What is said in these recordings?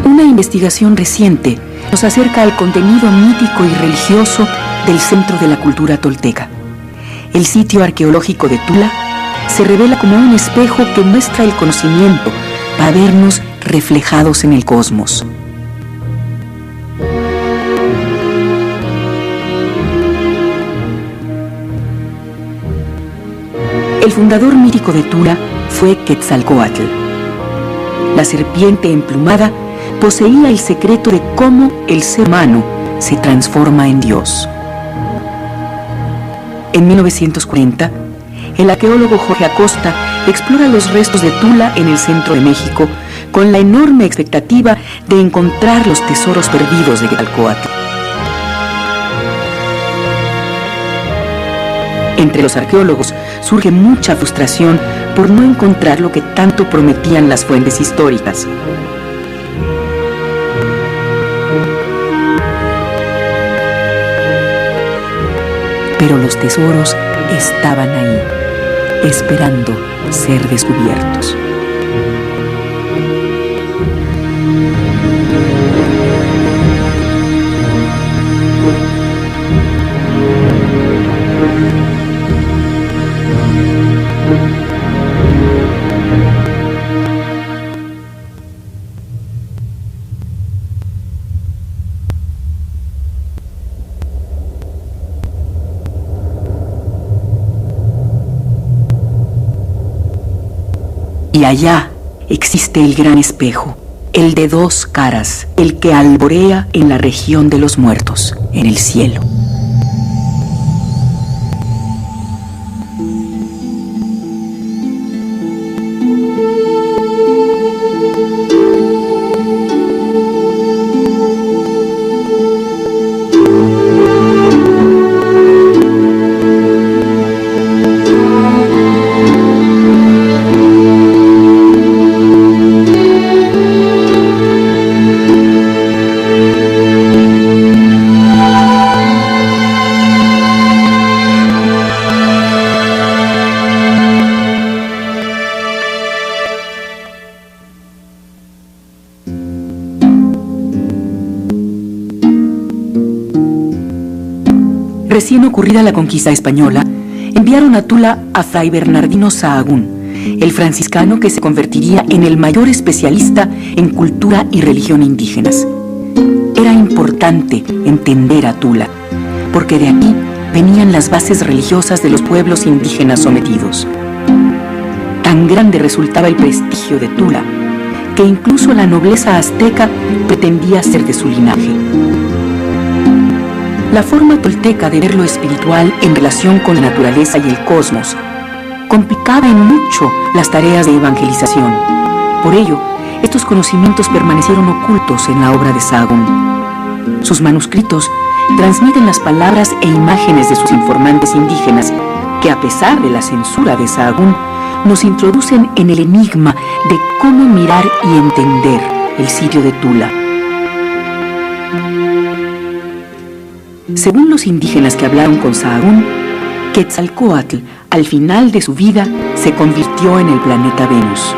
Una investigación reciente nos acerca al contenido mítico y religioso del centro de la cultura tolteca. El sitio arqueológico de Tula se revela como un espejo que muestra el conocimiento para vernos reflejados en el cosmos. El fundador mítico de Tula fue Quetzalcóatl. La serpiente emplumada poseía el secreto de cómo el ser humano se transforma en Dios. En 1940, el arqueólogo Jorge Acosta explora los restos de Tula en el centro de México con la enorme expectativa de encontrar los tesoros perdidos de Quetzalcóatl. Entre los arqueólogos surge mucha frustración por no encontrar lo que tanto prometían las fuentes históricas. Pero los tesoros estaban ahí, esperando ser descubiertos. Y allá existe el gran espejo, el de dos caras, el que alborea en la región de los muertos, en el cielo. Recién ocurrida la conquista española, enviaron a Tula a Fray Bernardino Sahagún, el franciscano que se convertiría en el mayor especialista en cultura y religión indígenas. Era importante entender a Tula, porque de aquí venían las bases religiosas de los pueblos indígenas sometidos. Tan grande resultaba el prestigio de Tula, que incluso la nobleza azteca pretendía ser de su linaje. La forma tolteca de ver lo espiritual en relación con la naturaleza y el cosmos complicaba en mucho las tareas de evangelización. Por ello, estos conocimientos permanecieron ocultos en la obra de Sahagún. Sus manuscritos transmiten las palabras e imágenes de sus informantes indígenas, que a pesar de la censura de Sahagún, nos introducen en el enigma de cómo mirar y entender el sitio de Tula. Según los indígenas que hablaron con Sahagún, Quetzalcóatl, al final de su vida, se convirtió en el planeta Venus.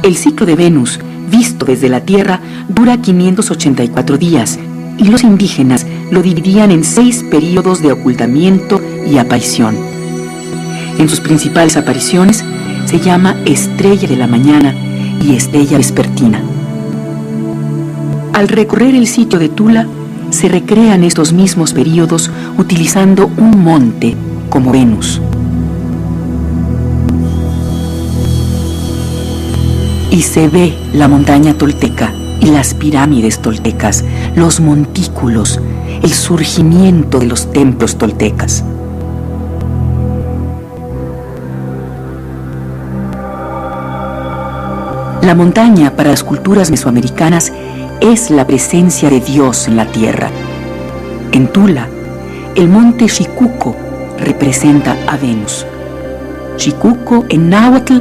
El ciclo de Venus, visto desde la Tierra, dura 584 días, y los indígenas lo dividían en 6 períodos de ocultamiento y aparición. En sus principales apariciones se llama estrella de la mañana y estrella vespertina. Al recorrer el sitio de Tula, se recrean estos mismos períodos utilizando un monte como Venus. Y se ve la montaña tolteca y las pirámides toltecas, los montículos, el surgimiento de los templos toltecas. La montaña para las culturas mesoamericanas es la presencia de Dios en la tierra. En Tula, el monte Xicuco representa a Venus. Xicuco en náhuatl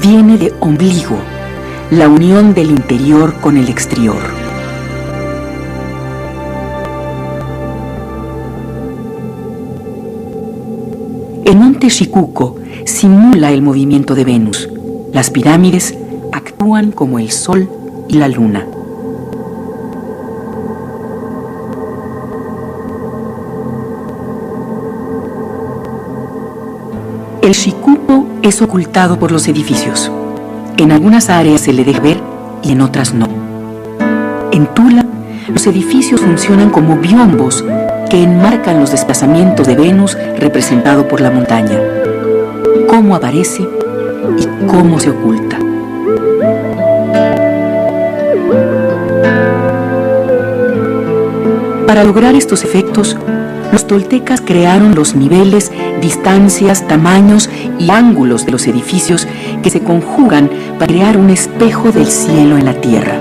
viene de ombligo, la unión del interior con el exterior. El monte Shikuko simula el movimiento de Venus. Las pirámides actúan como el sol y la luna. El Shikuko es ocultado por los edificios. En algunas áreas se le deja ver y en otras no. En Tula, los edificios funcionan como biombos que enmarcan los desplazamientos de Venus representado por la montaña, cómo aparece y cómo se oculta. Para lograr estos efectos, los toltecas crearon los niveles, distancias, tamaños y ángulos de los edificios que se conjugan para crear un espejo del cielo en la tierra.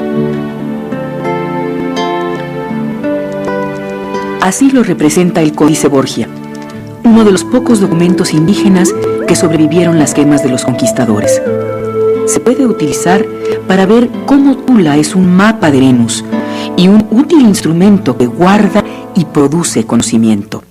Así lo representa el Códice Borgia, uno de los pocos documentos indígenas que sobrevivieron las quemas de los conquistadores. Se puede utilizar para ver cómo Tula es un mapa de Venus y un útil instrumento que guarda y produce conocimiento.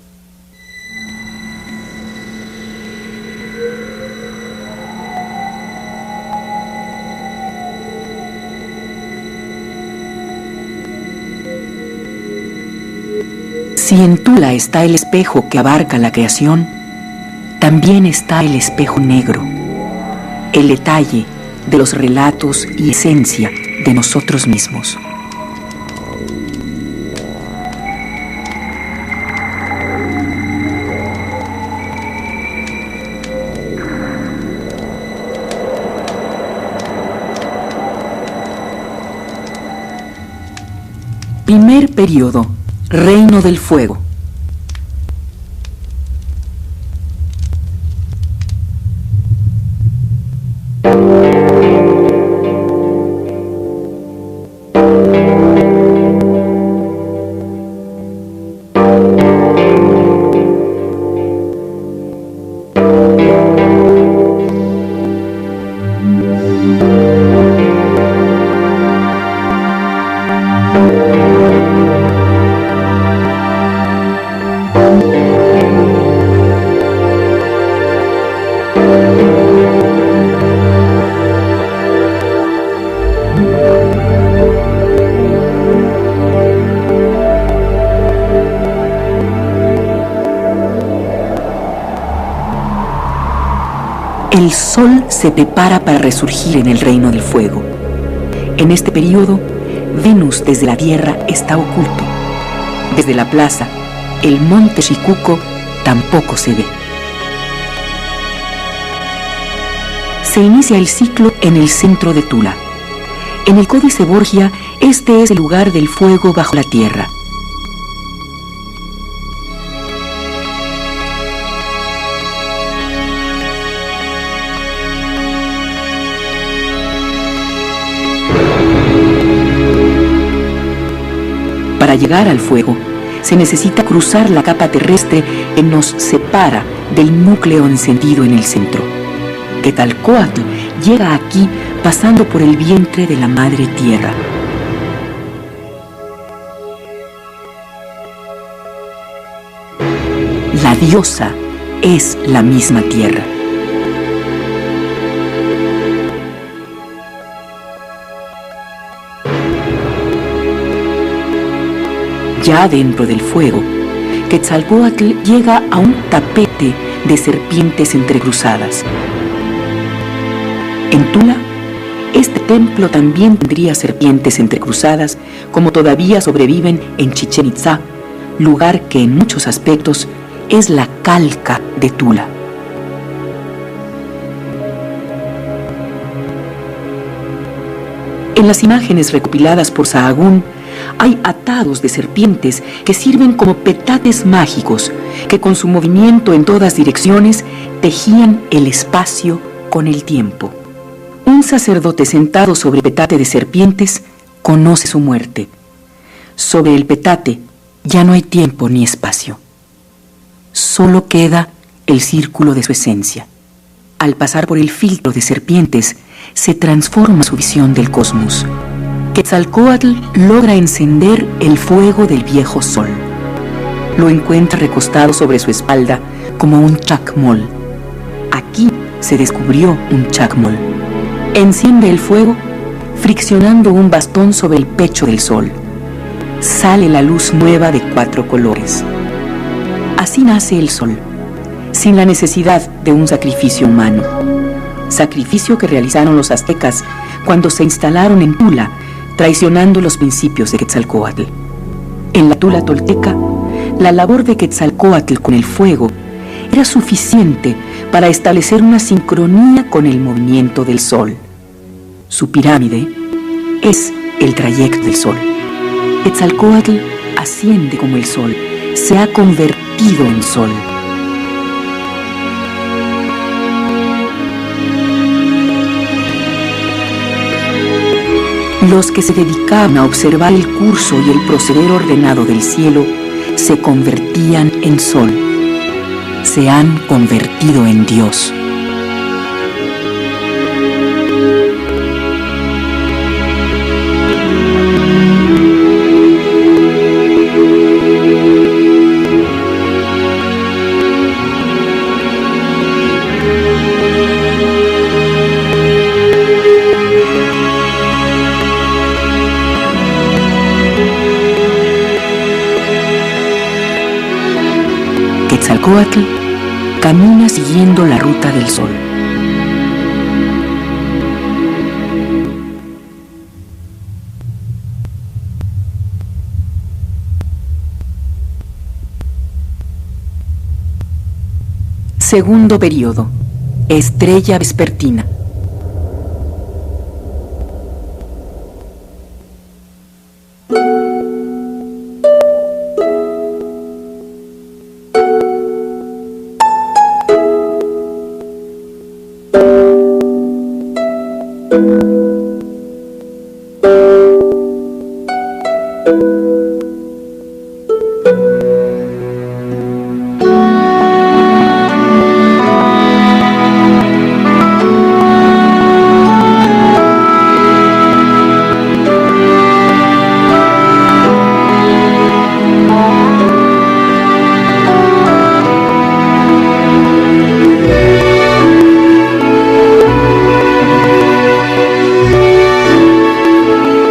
Si en Tula está el espejo que abarca la creación, también está el espejo negro, el detalle de los relatos y esencia de nosotros mismos. Primer periodo, Reino del Fuego. El sol se prepara para resurgir en el Reino del Fuego. En este periodo, Venus desde la Tierra está oculto. Desde la plaza, el monte Shikuko tampoco se ve. Se inicia el ciclo en el centro de Tula. En el Códice Borgia, este es el lugar del fuego bajo la tierra. Para llegar al fuego, se necesita cruzar la capa terrestre que nos separa del núcleo encendido en el centro. Quetzalcóatl llega aquí pasando por el vientre de la Madre Tierra. La diosa es la misma tierra. Ya dentro del fuego, Quetzalcóatl llega a un tapete de serpientes entrecruzadas. En Tula, este templo también tendría serpientes entrecruzadas, como todavía sobreviven en Chichén Itzá, lugar que en muchos aspectos es la calca de Tula. En las imágenes recopiladas por Sahagún, hay atados de serpientes que sirven como petates mágicos que con su movimiento en todas direcciones tejían el espacio con el tiempo. Un sacerdote sentado sobre el petate de serpientes conoce su muerte. Sobre el petate ya no hay tiempo ni espacio. Solo queda el círculo de su esencia. Al pasar por el filtro de serpientes, se transforma su visión del cosmos. Quetzalcóatl logra encender el fuego del viejo sol. Lo encuentra recostado sobre su espalda, como un chacmol. Aquí se descubrió un chacmol. Enciende el fuego, friccionando un bastón sobre el pecho del sol. Sale la luz nueva de 4 colores. Así nace el sol, sin la necesidad de un sacrificio humano. Sacrificio que realizaron los aztecas cuando se instalaron en Tula, traicionando los principios de Quetzalcóatl. En la Tula tolteca, la labor de Quetzalcóatl con el fuego era suficiente para establecer una sincronía con el movimiento del sol. Su pirámide es el trayecto del sol. Quetzalcóatl asciende como el sol, se ha convertido en sol. Los que se dedicaban a observar el curso y el proceder ordenado del cielo se convertían en sol. Se han convertido en Dios. Quetzalcóatl camina siguiendo la ruta del sol. Segundo periodo. Estrella vespertina.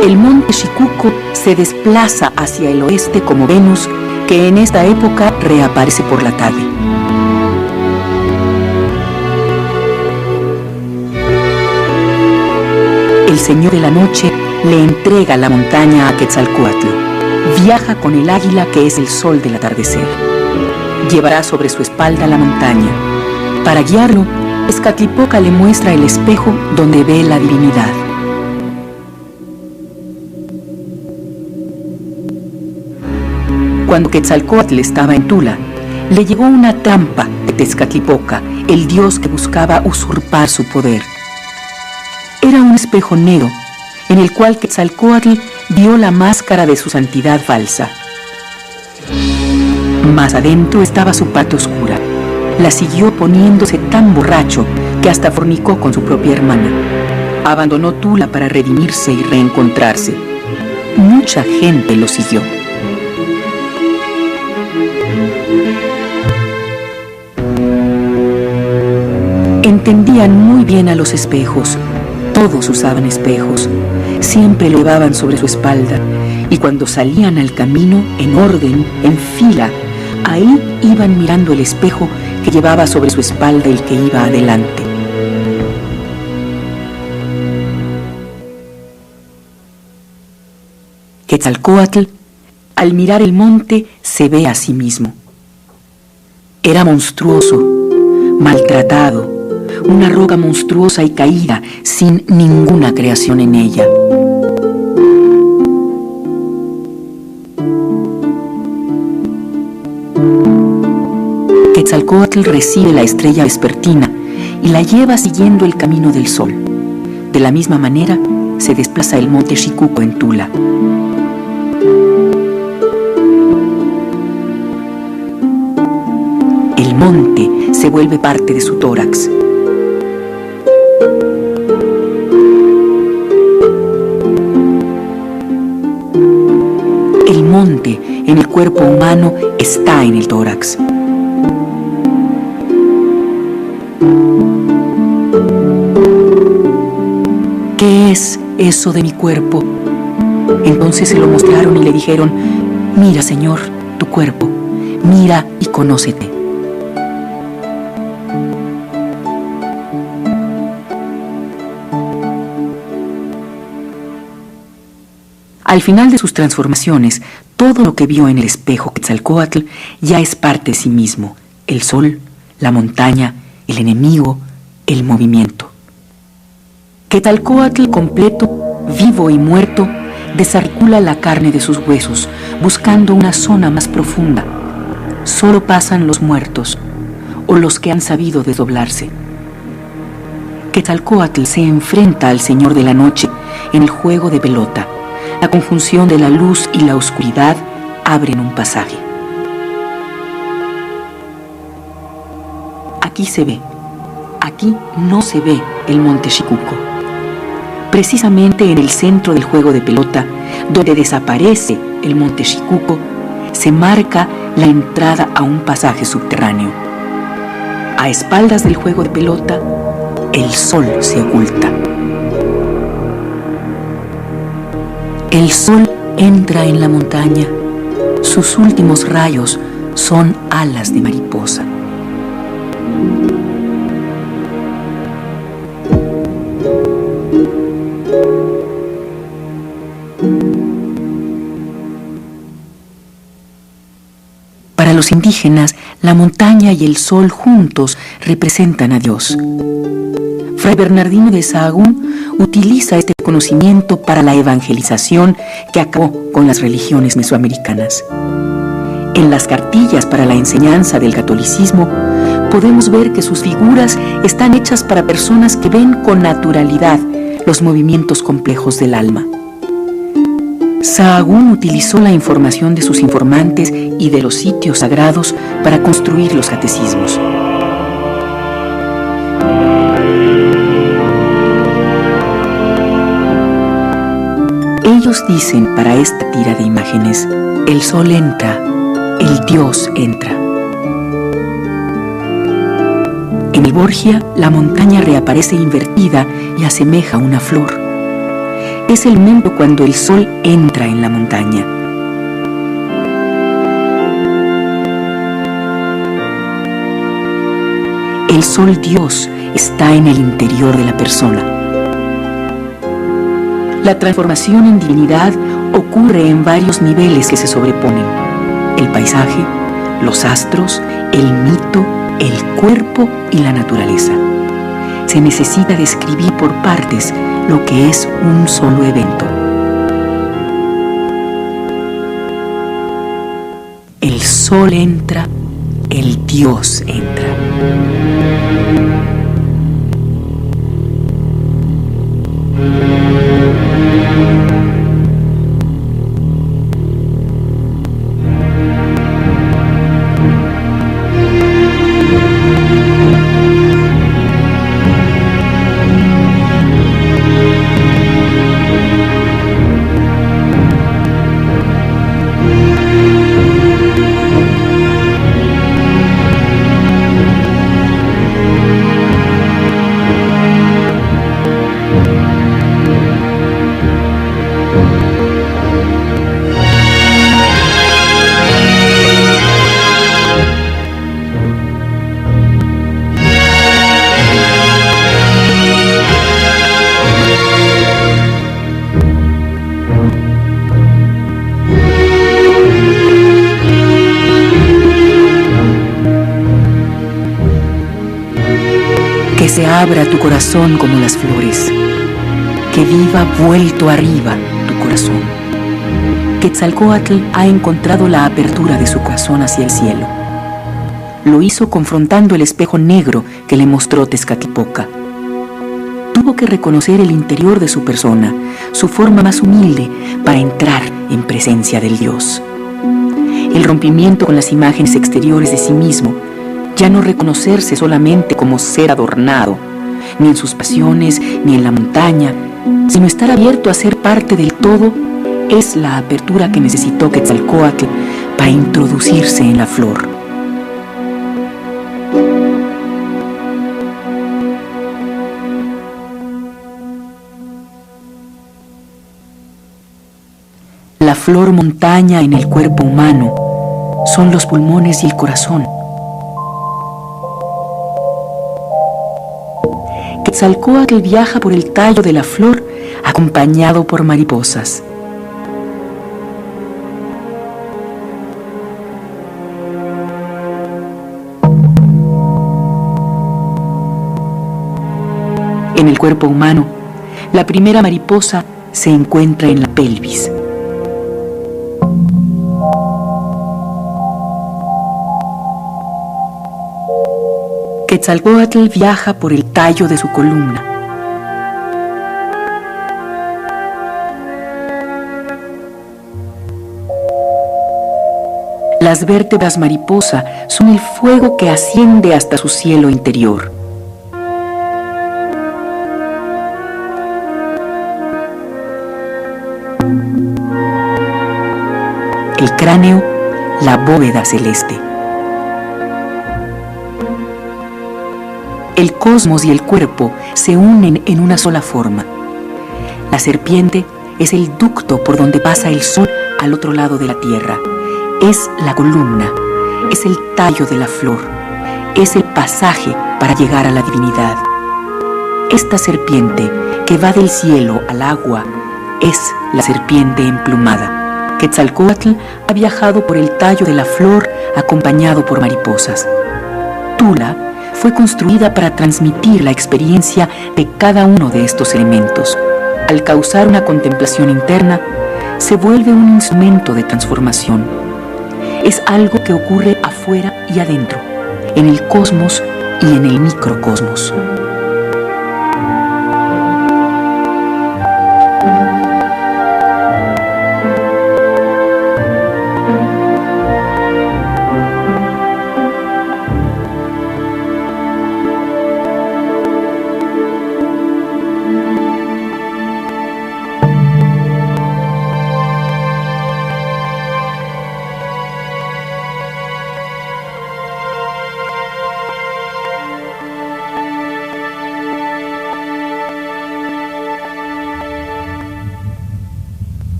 El monte Xicuco se desplaza hacia el oeste como Venus, que en esta época reaparece por la tarde. El Señor de la Noche le entrega la montaña a Quetzalcóatl. Viaja con el águila que es el sol del atardecer. Llevará sobre su espalda la montaña. Para guiarlo, Tezcatlipoca le muestra el espejo donde ve la divinidad. Cuando Quetzalcóatl estaba en Tula, le llegó una trampa de Tezcatlipoca, el dios que buscaba usurpar su poder. Era un espejo negro, en el cual Quetzalcóatl vio la máscara de su santidad falsa. Más adentro estaba su parte oscura. La siguió poniéndose tan borracho que hasta fornicó con su propia hermana. Abandonó Tula para redimirse y reencontrarse. Mucha gente lo siguió. Entendían muy bien a los espejos. Todos usaban espejos. Siempre lo llevaban sobre su espalda. Y cuando salían al camino, en orden, en fila, ahí iban mirando el espejo que llevaba sobre su espalda el que iba adelante. Quetzalcóatl, al mirar el monte, se ve a sí mismo. Era monstruoso, maltratado, una roca monstruosa y caída, sin ninguna creación en ella. Quetzalcóatl recibe la estrella vespertina y la lleva siguiendo el camino del sol. De la misma manera, se desplaza el monte Xicuco en Tula. El monte se vuelve parte de su tórax. El monte en el cuerpo humano está en el tórax. eso de mi cuerpo. Entonces se lo mostraron y le dijeron: mira, Señor, tu cuerpo, mira y conócete. Al final de sus transformaciones, todo lo que vio en el espejo Quetzalcóatl ya es parte de sí mismo: el sol, la montaña, el enemigo, el movimiento. Quetzalcóatl completo, vivo y muerto, desarticula la carne de sus huesos, buscando una zona más profunda. Solo pasan los muertos, o los que han sabido desdoblarse. Quetzalcóatl se enfrenta al Señor de la Noche en el juego de pelota. La conjunción de la luz y la oscuridad abren un pasaje. Aquí se ve, aquí no se ve el Monte Xicuco. Precisamente en el centro del juego de pelota, donde desaparece el Monte Xicuco, se marca la entrada a un pasaje subterráneo. A espaldas del juego de pelota, el sol se oculta. El sol entra en la montaña. Sus últimos rayos son alas de mariposa. Para los indígenas, la montaña y el sol juntos representan a Dios. Fray Bernardino de Sahagún utiliza este conocimiento para la evangelización que acabó con las religiones mesoamericanas. En las cartillas para la enseñanza del catolicismo podemos ver que sus figuras están hechas para personas que ven con naturalidad los movimientos complejos del alma. Sahagún utilizó la información de sus informantes y de los sitios sagrados para construir los catecismos. Ellos dicen para esta tira de imágenes: el sol entra, el Dios entra. En el Borgia, la montaña reaparece invertida y asemeja una flor. Es el momento cuando el sol entra en la montaña. El sol Dios está en el interior de la persona. La transformación en divinidad ocurre en varios niveles que se sobreponen: el paisaje, los astros, el mito, el cuerpo y la naturaleza. Se necesita describir por partes lo que es un solo evento. El sol entra, el Dios entra. Que se abra tu corazón como las flores, que viva vuelto arriba tu corazón. Quetzalcóatl ha encontrado la apertura de su corazón hacia el cielo. Lo hizo confrontando el espejo negro que le mostró Tezcatlipoca. Tuvo que reconocer el interior de su persona, su forma más humilde, para entrar en presencia del Dios. El rompimiento con las imágenes exteriores de sí mismo, ya no reconocerse solamente como ser adornado, ni en sus pasiones, ni en la montaña, sino estar abierto a ser parte del todo, es la apertura que necesitó Quetzalcóatl para introducirse en la flor. La flor montaña en el cuerpo humano son los pulmones y el corazón. Quetzalcóatl viaja por el tallo de la flor acompañado por mariposas. En el cuerpo humano, la primera mariposa se encuentra en la pelvis. Quetzalcóatl viaja por el tallo de su columna. Las vértebras mariposa son el fuego que asciende hasta su cielo interior. El cráneo, la bóveda celeste. El cosmos y el cuerpo se unen en una sola forma. La serpiente es el ducto por donde pasa el sol al otro lado de la tierra. Es la columna, es el tallo de la flor, es el pasaje para llegar a la divinidad. Esta serpiente que va del cielo al agua es la serpiente emplumada. Quetzalcóatl ha viajado por el tallo de la flor acompañado por mariposas. Tula fue construida para transmitir la experiencia de cada uno de estos elementos. Al causar una contemplación interna, se vuelve un instrumento de transformación. Es algo que ocurre afuera y adentro, en el cosmos y en el microcosmos.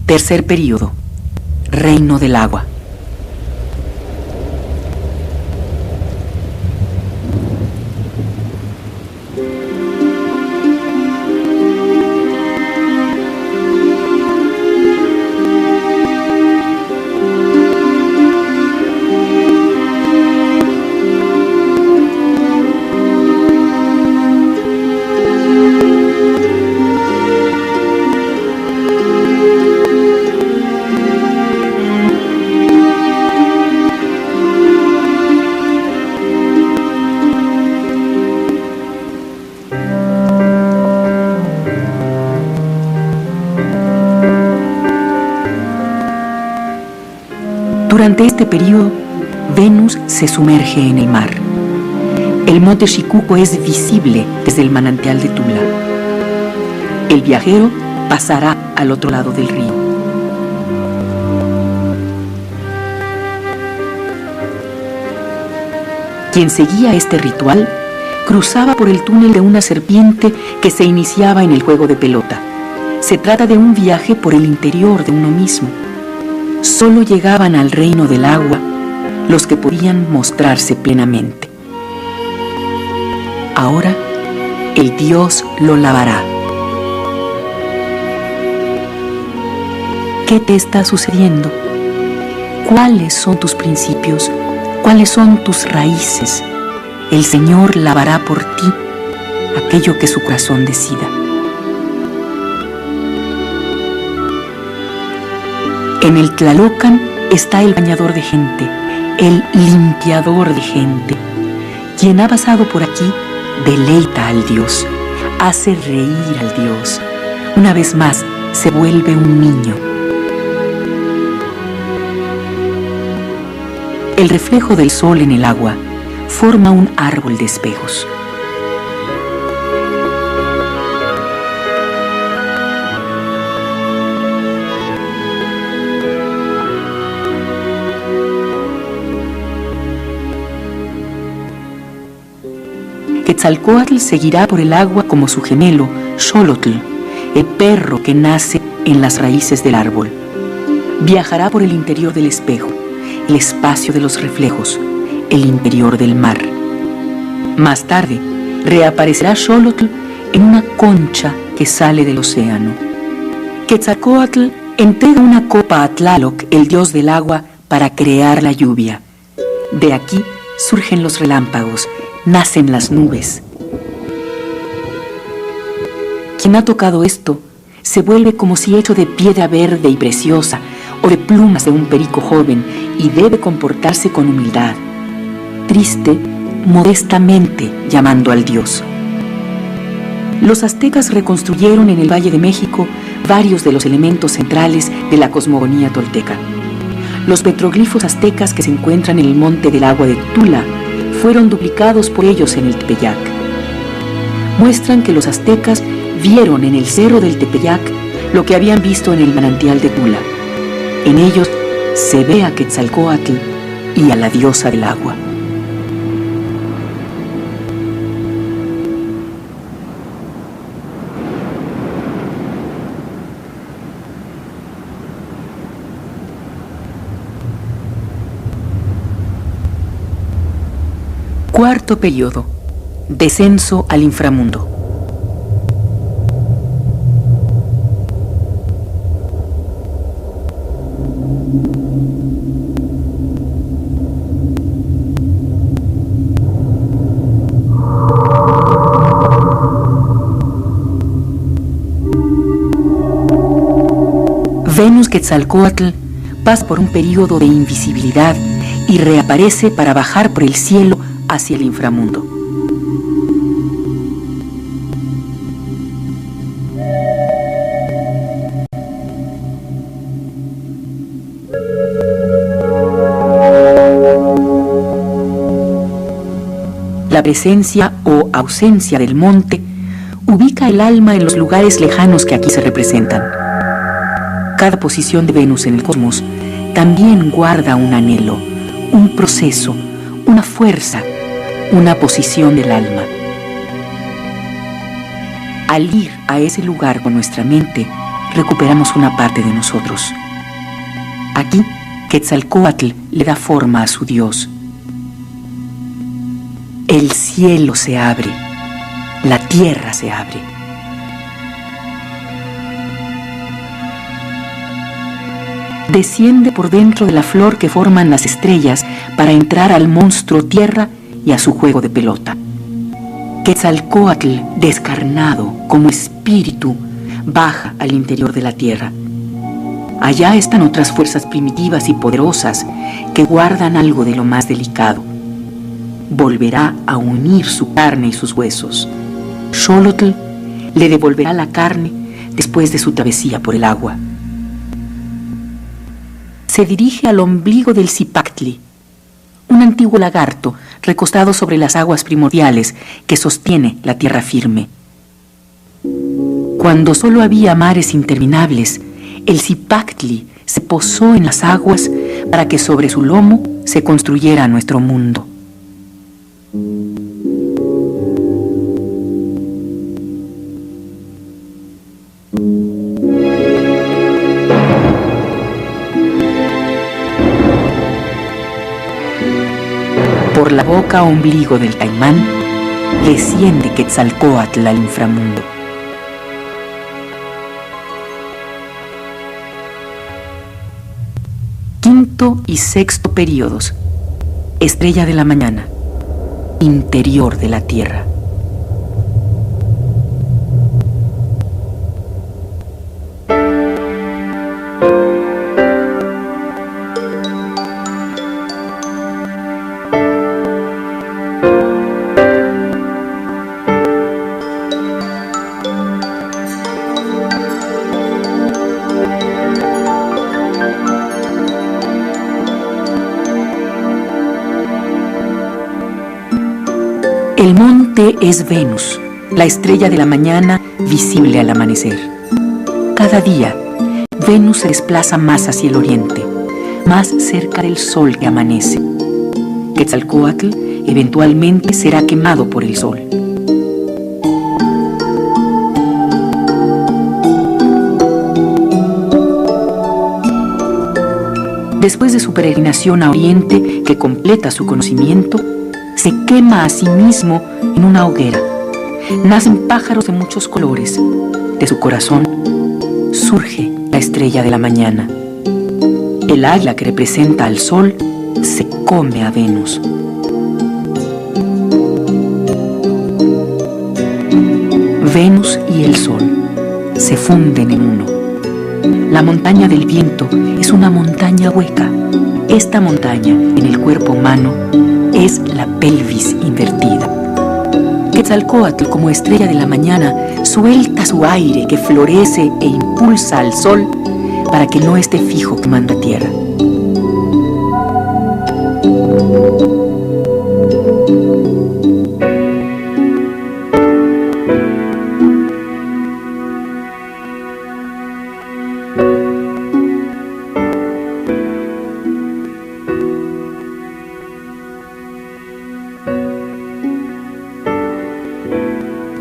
Tercer período, Reino del Agua. Durante este periodo, Venus se sumerge en el mar. El monte Xicuco es visible desde el manantial de Tula. El viajero pasará al otro lado del río. Quien seguía este ritual cruzaba por el túnel de una serpiente que se iniciaba en el juego de pelota. Se trata de un viaje por el interior de uno mismo. Solo llegaban al reino del agua los que podían mostrarse plenamente. Ahora el Dios lo lavará. ¿Qué te está sucediendo? ¿Cuáles son tus principios? ¿Cuáles son tus raíces? El Señor lavará por ti aquello que su corazón decida. En el Tlalocan está el bañador de gente, el limpiador de gente. Quien ha pasado por aquí deleita al Dios, hace reír al Dios. Una vez más se vuelve un niño. El reflejo del sol en el agua forma un árbol de espejos. Quetzalcóatl seguirá por el agua como su gemelo, Xolotl, el perro que nace en las raíces del árbol. Viajará por el interior del espejo, el espacio de los reflejos, el interior del mar. Más tarde, reaparecerá Xolotl en una concha que sale del océano. Quetzalcóatl entrega una copa a Tlaloc, el dios del agua, para crear la lluvia. De aquí surgen los relámpagos, nacen las nubes. Quien ha tocado esto se vuelve como si hecho de piedra verde y preciosa o de plumas de un perico joven, y debe comportarse con humildad, triste, modestamente llamando al dios. Los aztecas reconstruyeron en el Valle de México varios de los elementos centrales de la cosmogonía tolteca. Los petroglifos aztecas que se encuentran en el Monte del Agua de Tula fueron duplicados por ellos en el Tepeyac. Muestran que los aztecas vieron en el cerro del Tepeyac lo que habían visto en el manantial de Tula. En ellos se ve a Quetzalcóatl y a la diosa del agua. Cuarto periodo. Descenso al inframundo. Venus Quetzalcóatl pasa por un período de invisibilidad y reaparece para bajar por el cielo hacia el inframundo. La presencia o ausencia del monte ubica el alma en los lugares lejanos que aquí se representan. Cada posición de Venus en el cosmos también guarda un anhelo, un proceso, una fuerza, una posición del alma. Al ir a ese lugar con nuestra mente, recuperamos una parte de nosotros. Aquí, Quetzalcóatl le da forma a su dios. El cielo se abre, la tierra se abre. Desciende por dentro de la flor que forman las estrellas para entrar al monstruo tierra y a su juego de pelota. Quetzalcóatl, descarnado como espíritu, baja al interior de la tierra. Allá están otras fuerzas primitivas y poderosas que guardan algo de lo más delicado. Volverá a unir su carne y sus huesos. Xolotl le devolverá la carne después de su travesía por el agua. Se dirige al ombligo del Zipactli, un antiguo lagarto recostado sobre las aguas primordiales que sostiene la tierra firme. Cuando solo había mares interminables, el Zipactli se posó en las aguas para que sobre su lomo se construyera nuestro mundo. Por la boca ombligo del caimán, desciende Quetzalcóatl al inframundo. Quinto y sexto periodos. Estrella de la mañana, interior de la tierra. El monte es Venus, la estrella de la mañana visible al amanecer. Cada día, Venus se desplaza más hacia el oriente, más cerca del sol que amanece. Quetzalcóatl eventualmente será quemado por el sol. después de su peregrinación a Oriente, que completa su conocimiento, se quema a sí mismo en una hoguera. Nacen pájaros de muchos colores. De su corazón surge la estrella de la mañana. El águila que representa al sol se come a Venus. Venus y el sol se funden en uno. La montaña del viento es una montaña hueca. Esta montaña en el cuerpo humano es la pelvis invertida. Quetzalcóatl, como estrella de la mañana, suelta su aire que florece e impulsa al sol para que no esté fijo quemando a tierra.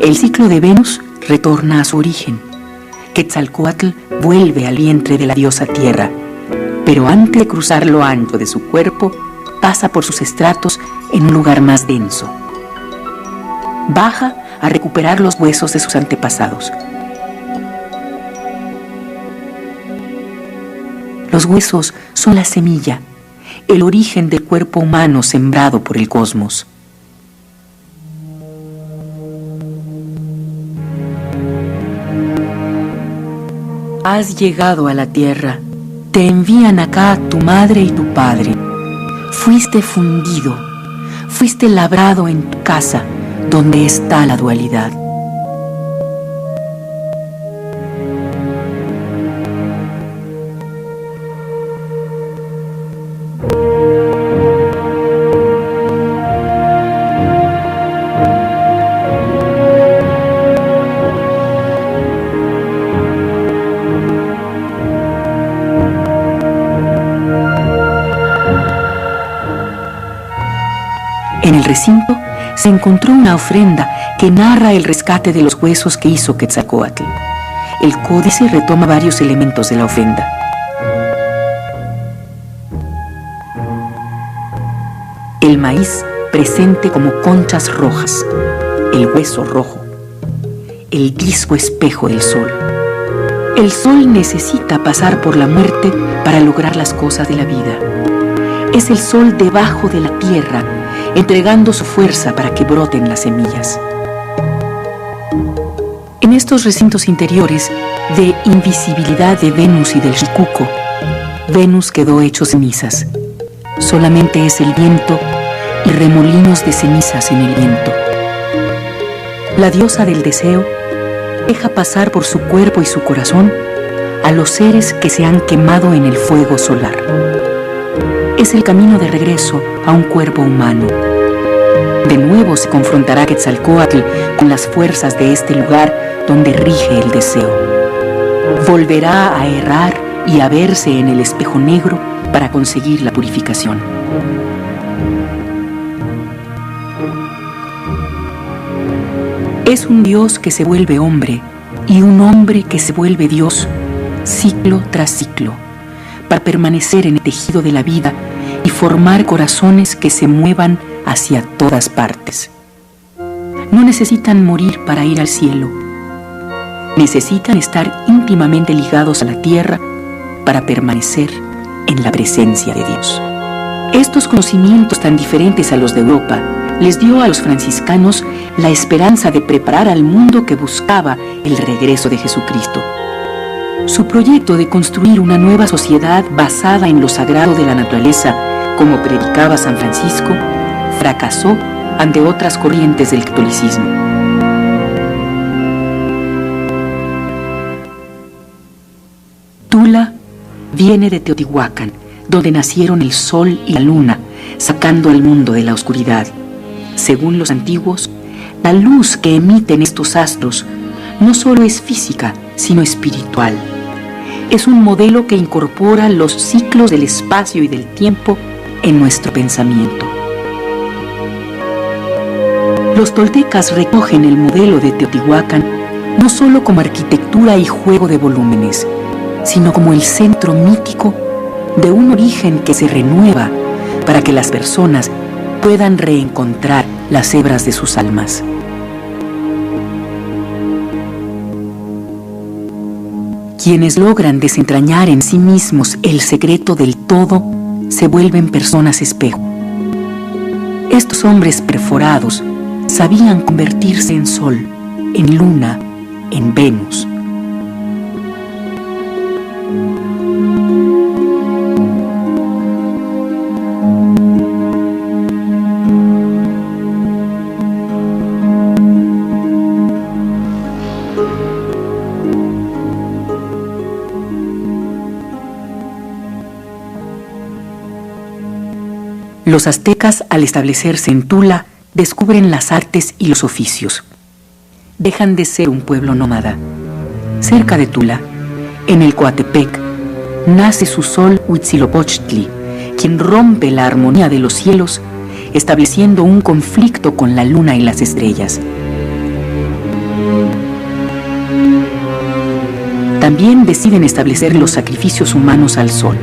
El ciclo de Venus retorna a su origen. Quetzalcóatl vuelve al vientre de la diosa Tierra, pero antes de cruzar lo ancho de su cuerpo, pasa por sus estratos en un lugar más denso. Baja a recuperar los huesos de sus antepasados. Los huesos son la semilla, el origen del cuerpo humano sembrado por el cosmos. Has llegado a la tierra, te envían acá tu madre y tu padre. Fuiste fundido, fuiste labrado en tu casa, donde está la dualidad. En el recinto se encontró una ofrenda que narra el rescate de los huesos que hizo Quetzalcóatl. El códice retoma varios elementos de la ofrenda. El maíz presente como conchas rojas, el hueso rojo, el disco espejo del sol. El sol necesita pasar por la muerte para lograr las cosas de la vida. Es el sol debajo de la tierra, entregando su fuerza para que broten las semillas. En estos recintos interiores de invisibilidad de Venus y del Shikuko, Venus quedó hecho cenizas. Solamente es el viento y remolinos de cenizas en el viento. La diosa del deseo deja pasar por su cuerpo y su corazón a los seres que se han quemado en el fuego solar. Es el camino de regreso a un cuerpo humano. De nuevo se confrontará Quetzalcóatl con las fuerzas de este lugar donde rige el deseo. Volverá a errar y a verse en el espejo negro para conseguir la purificación. Es un Dios que se vuelve hombre y un hombre que se vuelve Dios, ciclo tras ciclo, para permanecer en el tejido de la vida y formar corazones que se muevan hacia todas partes. No necesitan morir para ir al cielo. Necesitan estar íntimamente ligados a la tierra para permanecer en la presencia de Dios. Estos conocimientos tan diferentes a los de Europa les dio a los franciscanos la esperanza de preparar al mundo que buscaba el regreso de Jesucristo. Su proyecto de construir una nueva sociedad basada en lo sagrado de la naturaleza, como predicaba San Francisco, fracasó ante otras corrientes del catolicismo. Tula viene de Teotihuacán, donde nacieron el sol y la luna, sacando al mundo de la oscuridad. Según los antiguos, la luz que emiten estos astros no solo es física, sino espiritual. Es un modelo que incorpora los ciclos del espacio y del tiempo en nuestro pensamiento. Los toltecas recogen el modelo de Teotihuacán no solo como arquitectura y juego de volúmenes, sino como el centro mítico de un origen que se renueva para que las personas puedan reencontrar las hebras de sus almas. Quienes logran desentrañar en sí mismos el secreto del todo se vuelven personas espejo. Estos hombres perforados sabían convertirse en sol, en luna, en Venus. Los aztecas, al establecerse en Tula, descubren las artes y los oficios. Dejan de ser un pueblo nómada. Cerca de Tula, en el Coatepec, nace su sol Huitzilopochtli, quien rompe la armonía de los cielos, estableciendo un conflicto con la luna y las estrellas. También deciden establecer los sacrificios humanos al sol.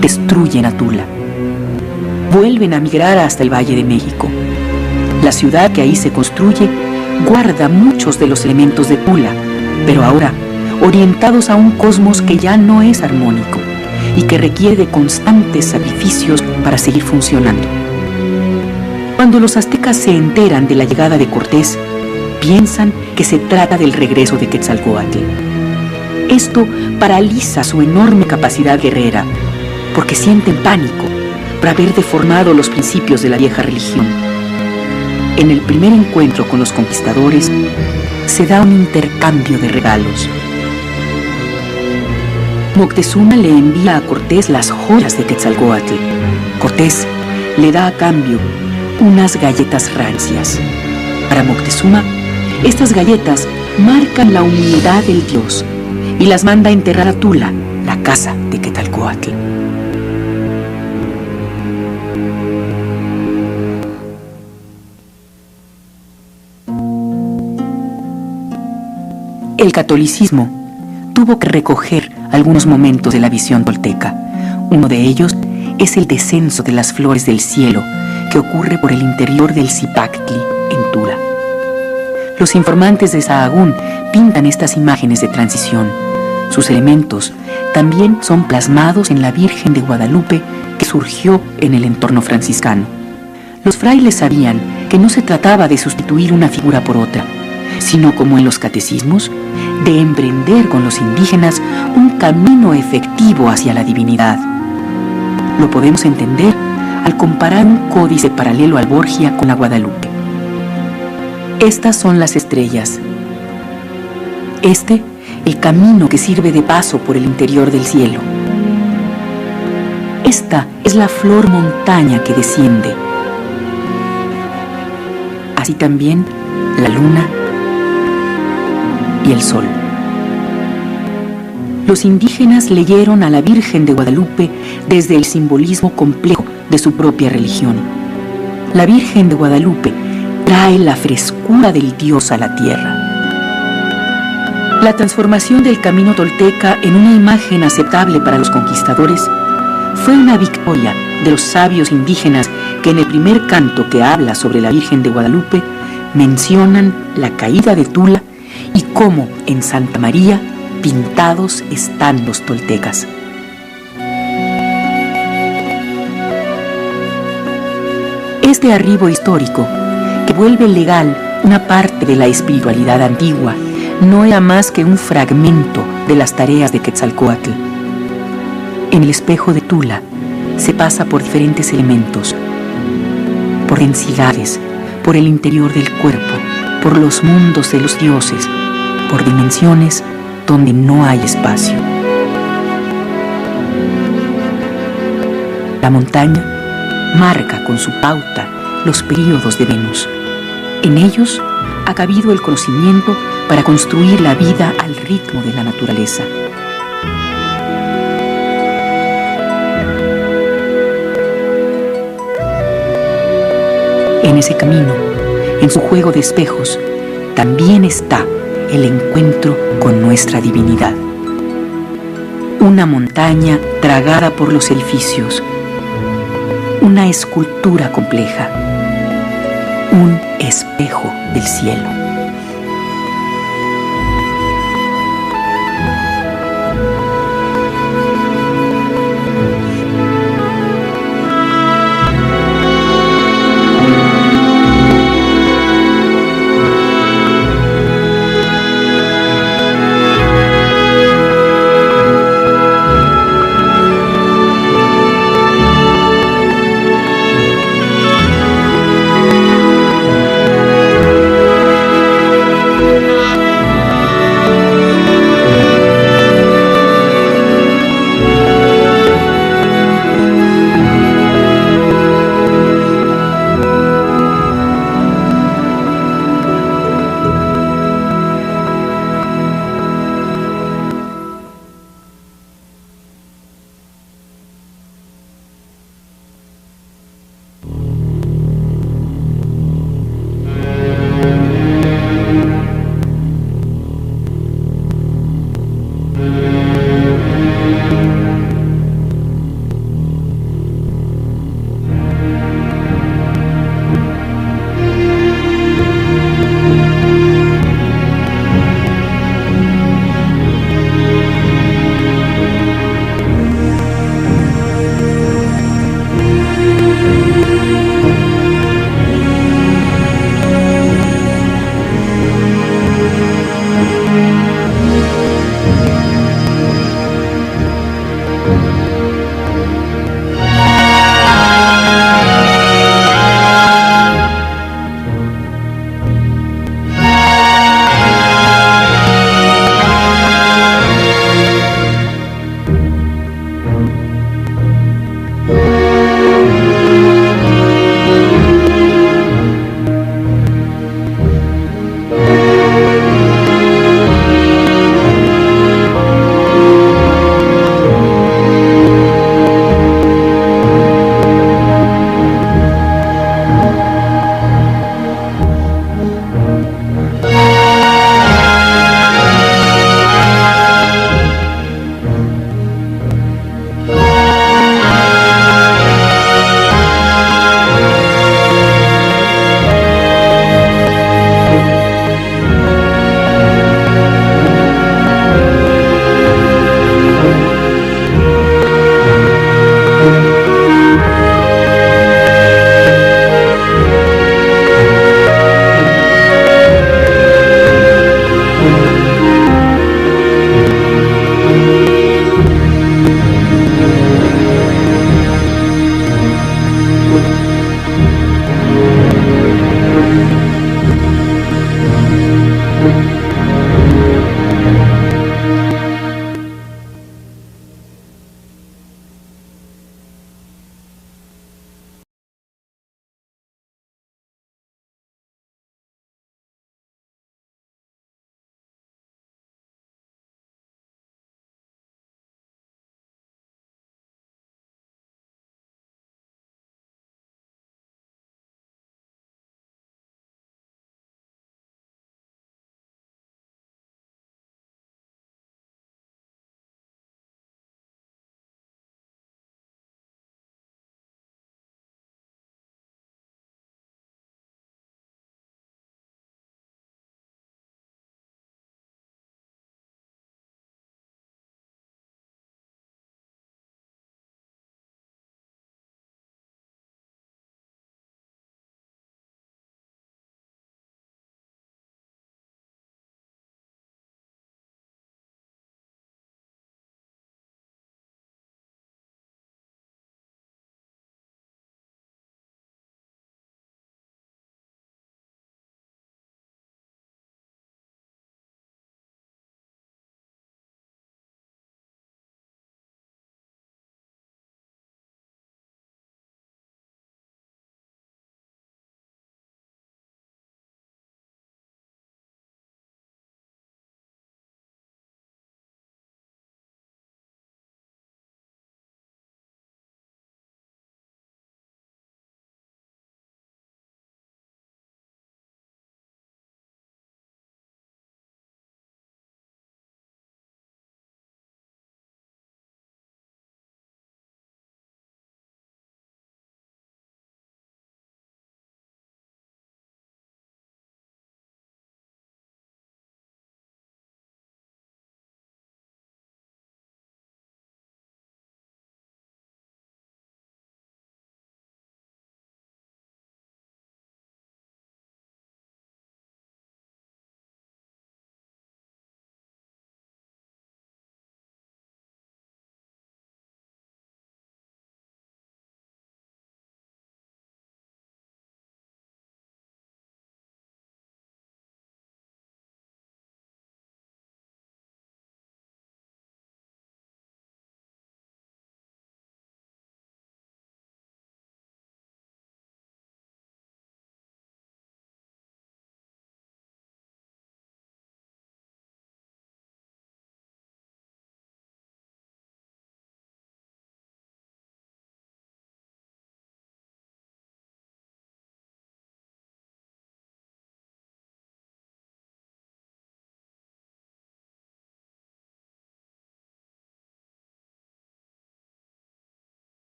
Destruyen a Tula. Vuelven a migrar hasta el Valle de México. La ciudad que ahí se construye guarda muchos de los elementos de Tula, pero ahora orientados a un cosmos que ya no es armónico y que requiere de constantes sacrificios para seguir funcionando. Cuando los aztecas se enteran de la llegada de Cortés, piensan que se trata del regreso de Quetzalcóatl. Esto paraliza su enorme capacidad guerrera, porque sienten pánico por haber deformado los principios de la vieja religión. En el primer encuentro con los conquistadores, se da un intercambio de regalos. Moctezuma le envía a Cortés las joyas de Quetzalcóatl. Cortés le da a cambio unas galletas rancias. Para Moctezuma, estas galletas marcan la humildad del dios y las manda a enterrar a Tula, la casa de Quetzalcóatl. El catolicismo tuvo que recoger algunos momentos de la visión tolteca. Uno de ellos es el descenso de las flores del cielo que ocurre por el interior del Zipactli, en Tula. Los informantes de Sahagún pintan estas imágenes de transición. Sus elementos también son plasmados en la Virgen de Guadalupe que surgió en el entorno franciscano. Los frailes sabían que no se trataba de sustituir una figura por otra, sino, como en los catecismos, de emprender con los indígenas un camino efectivo hacia la divinidad. Lo podemos entender al comparar un códice paralelo al Borgia con la Guadalupe. Estas son las estrellas. El camino que sirve de paso por el interior del cielo. Esta es la flor montaña que desciende. Así también la luna y el sol. Los indígenas leyeron a la Virgen de Guadalupe desde el simbolismo complejo de su propia religión. La Virgen de Guadalupe trae la frescura del Dios a la tierra. La transformación del camino tolteca en una imagen aceptable para los conquistadores fue una victoria de los sabios indígenas que en el primer canto que habla sobre la Virgen de Guadalupe mencionan la caída de Tula y cómo en Santa María pintados están los toltecas. Este arribo histórico, que vuelve legal una parte de la espiritualidad antigua, no era más que un fragmento de las tareas de Quetzalcóatl. En el espejo de Tula se pasa por diferentes elementos, por densidades, por el interior del cuerpo, por los mundos de los dioses, por dimensiones donde no hay espacio. La montaña marca con su pauta los períodos de Venus. En ellos ha cabido el conocimiento para construir la vida al ritmo de la naturaleza. En ese camino, en su juego de espejos, también está el encuentro con nuestra divinidad. una montaña tragada por los edificios, una escultura compleja, un espejo del cielo.